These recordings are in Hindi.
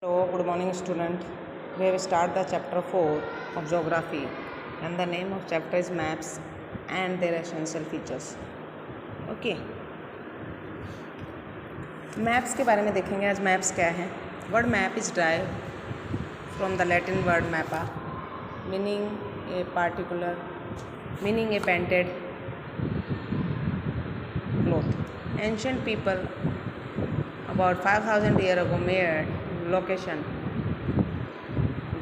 Hello, good morning student. We will start the chapter 4 of geography and the name of chapter is maps and their essential features. Okay. Maps के बारे में देखेंगे आज। मैप्स क्या है? Word map is drive from the Latin word mapa meaning a painted cloth. Ancient people about 5,000 years ago made location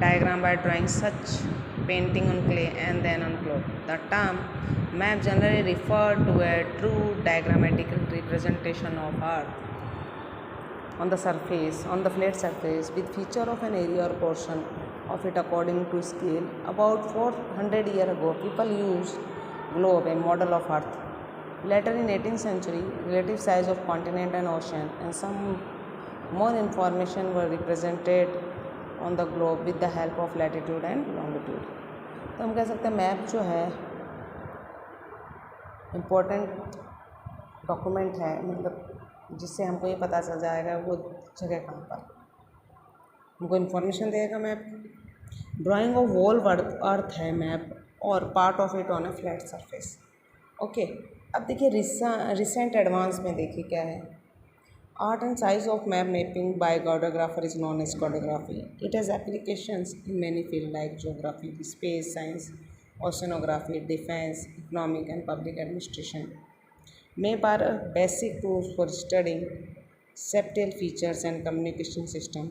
diagram by drawing such painting on clay and then on cloth. The term map generally referred to a true diagrammatical representation of earth on the flat surface with feature of an area or portion of it according to scale. About 400 years ago people used globe, a model of earth. Later in 18th century, relative size of continent and ocean and some more information were represented on the globe with the help of latitude and longitude. तो हम कह सकते हैं मैप जो है इम्पोर्टेंट डॉक्यूमेंट है, मतलब जिससे हमको ये पता चल जाएगा वो जगह कहाँ पर, हमको इन्फॉर्मेशन देगा map. Drawing of whole earth है मैप और part of it on a flat surface. Okay, अब देखिए रिसेंट एडवांस में देखिए क्या है। Art and size of map mapping by cartographer is known as cartography. It has applications in many field like geography, space science, oceanography, defence, economic and public administration. Map are basic tools for studying spatial features and communication system.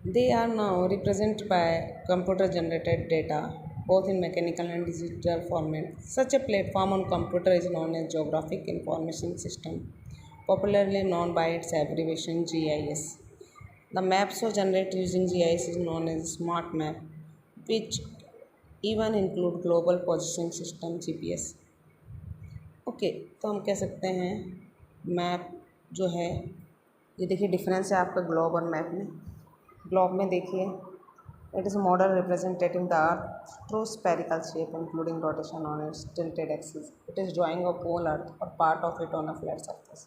They are now represented by computer-generated data, both in mechanical and digital format. Such a platform on computer is known as Geographic Information System, popularly known by its abbreviation GIS. The maps are generated using GIS is known as Smart Map, which even include Global Positioning System (GPS). Okay, तो हम कह सकते हैं मैप जो है, ये देखिए डिफरेंस है आपका ग्लोब और मैप में। ग्लोब में देखिए it is model representing the earth through spherical shape including rotation on its tilted axis. It is drawing of whole earth और part of it on a flat surface.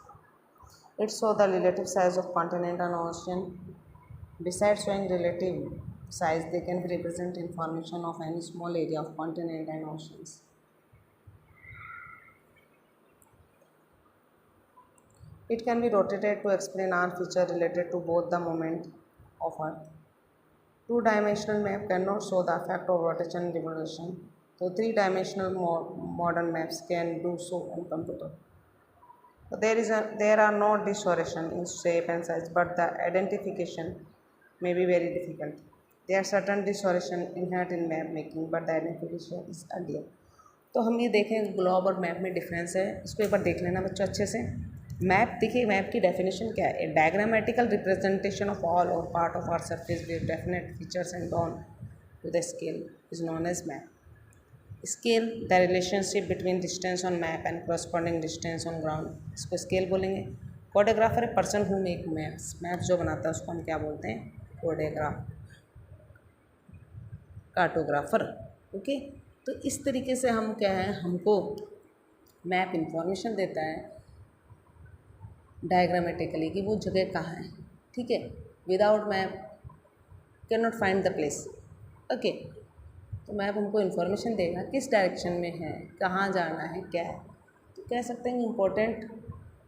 It show the relative size of continent and ocean. Beside showing relative size they can be represent information of any small area of continent and oceans. It can be rotated to explain all features related to both the moment of Earth. Two-dimensional map cannot show the effect of rotation and revolution, so three-dimensional modern maps can do so on computer. So there are no distortion in shape and size, but the identification may be very difficult. There are certain distortion inherent in map making, but the identification is earlier. तो हम ये देखें ग्लोब और मैप में डिफरेंस है, इसको एक बार देख लेना बच्चों अच्छे से। मैप देखिए, मैप की डेफिनेशन क्या है? A diagrammatical representation of all or part of our surface with definite features and on to the scale is known as map. Scale the relationship between distance on map and corresponding distance on ground, इसको स्केल बोलेंगे. Choreographer a person who make map जो बनाता है उसको हम क्या बोलते हैं? कार्टोग्राफर. ओके, तो इस तरीके से हम क्या है, हमको मैप इंफॉर्मेशन देता है डायग्रामेटिकली कि वो जगह कहाँ है. ठीक है, without map can not find the place. Okay, तो मैप हमको इन्फॉर्मेशन देगा किस डायरेक्शन में है, कहाँ जाना है, क्या है. तो कह सकते हैं इम्पोर्टेंट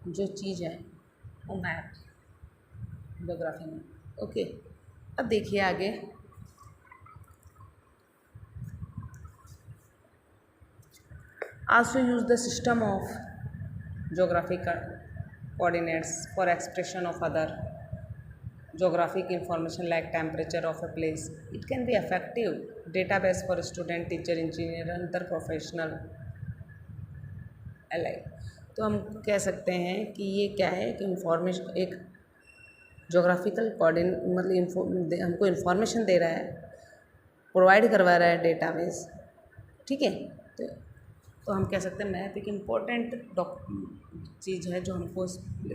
जो चीज़ है वो मैप ज्योग्राफी में. ओके, अब देखिए आगे. Also use the system of geographical coordinates for expression of other geographic information like temperature of a place. It can be effective database for student, teacher, engineer and other professional alike. तो हम कह सकते हैं कि ये क्या है कि इंफॉर्मेशन, एक जोग्राफिकल कोऑर्डिनेट मतलब हमको इन्फॉर्मेशन दे रहा है, प्रोवाइड करवा रहा है डेटाबेस. ठीक है, तो हम कह सकते हैं मैप एक इम्पॉर्टेंट चीज़ है जो हमको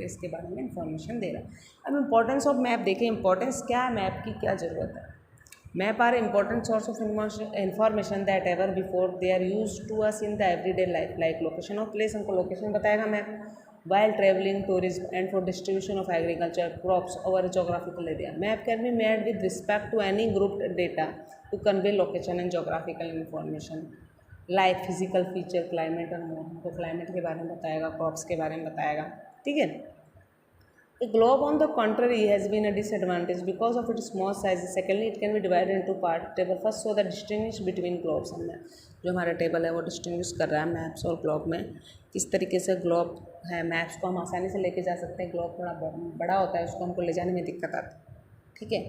इसके बारे में इंफॉर्मेशन दे रहा है. अब इम्पोर्टेंस ऑफ मैप देखें. इंपॉर्टेंस क्या है, मैप की क्या ज़रूरत है? Map are important source of information that ever before they are use to us in the everyday life like location of place. हमको लोकेशन बताएगा map. while traveling, tourism, and for distribution of agriculture crops over a geographical area. Map can be made with respect to any grouped data to convey location and geographical information like physical feature, climate और more. हमको climate के बारे में बताएगा, crops के बारे में बताएगा, ठीक है. A globe, on the contrary, has been a disadvantage because of its small size. Secondly, it can be divided into part. Table first show the distinguish between globes and map. जो हमारा टेबल है वो डिस्टिंग्विश कर रहा है मैप्स और ग्लोब में. किस तरीके से ग्लोब है, मैप्स को हम आसानी से लेके जा सकते हैं. ग्लोब थोड़ा बड़ा होता है, उसको हमको ले जाने में दिक्कत आती है, ठीक है.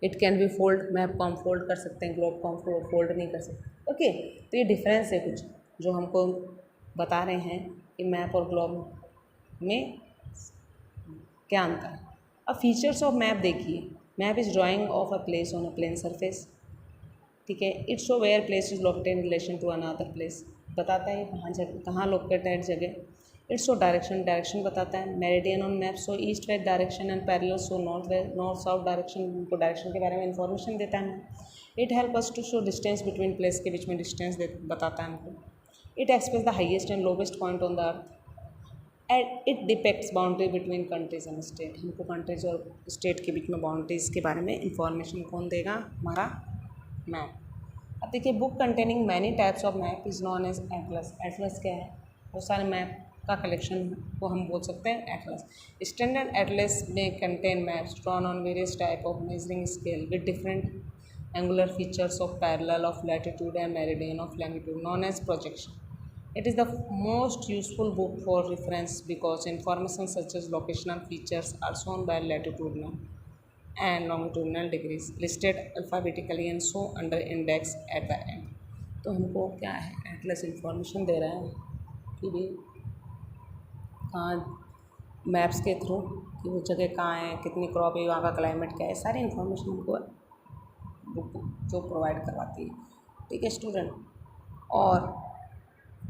It can be fold, map को हम फोल्ड कर सकते हैं, ग्लोब को हम फोल्ड नहीं कर सकते. ओके, तो ये डिफरेंस है कुछ जो हमको बता रहे हैं कि मैप और ग्लोब में क्या अंतर है. अब फीचर्स ऑफ मैप देखिए. Map is drawing of a place on a plane surface, ठीक है. It show where place is located in relation to another place, बताता है कहाँ लोकेटेड है जगह. इट शो डायरेक्शन बताता है. Meridian on map show east west direction and parallel show north south direction, को डायरेक्शन के बारे में इंफॉर्मेशन देता है. It help us to show distance between place के बीच में डिस्टेंस बताता है हमको. It express the highest and lowest point on the earth. And it depicts boundary between countries and state. हमको कंट्रीज और स्टेट के बीच में बाउंड्रीज के बारे में इंफॉर्मेशन कौन देगा, हमारा मैप. अब देखिए, book containing many types of map is known as atlas. Atlas क्या है, वो सारे मैप का कलेक्शन को हम बोल सकते हैं एटलस. स्टैंडर्ड एटलस में contain maps drawn on various type of measuring scale with different angular features of parallel, of latitude and meridian, of longitude, known as projection. It is the most useful book for reference because information such as locational features are shown by latitudinal and longitudinal degrees listed alphabetically and so under index at the end. तो हमको क्या है, एटलस इंफॉर्मेशन दे रहा है कि भाई कहाँ मैप्स के थ्रू कि वो जगह कहाँ है, कितनी क्रॉप है, वहाँ का क्लाइमेट क्या है, सारी इन्फॉर्मेशन हमको बुक जो प्रोवाइड करवाती है, ठीक है स्टूडेंट. और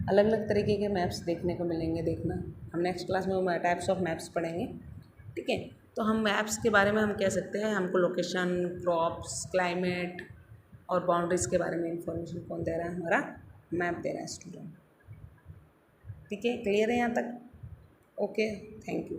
अलग अलग तरीके के मैप्स देखने को मिलेंगे. देखना, हम नेक्स्ट क्लास में वो टाइप्स ऑफ मैप्स पढ़ेंगे, ठीक है. तो हम मैप्स के बारे में हम कह सकते हैं, हमको लोकेशन, क्रॉप्स, क्लाइमेट और बाउंड्रीज़ के बारे में इंफॉर्मेशन कौन दे रहा है, हमारा मैप दे रहा है स्टूडेंट. ठीक है, क्लियर है यहाँ तक? Okay, thank you.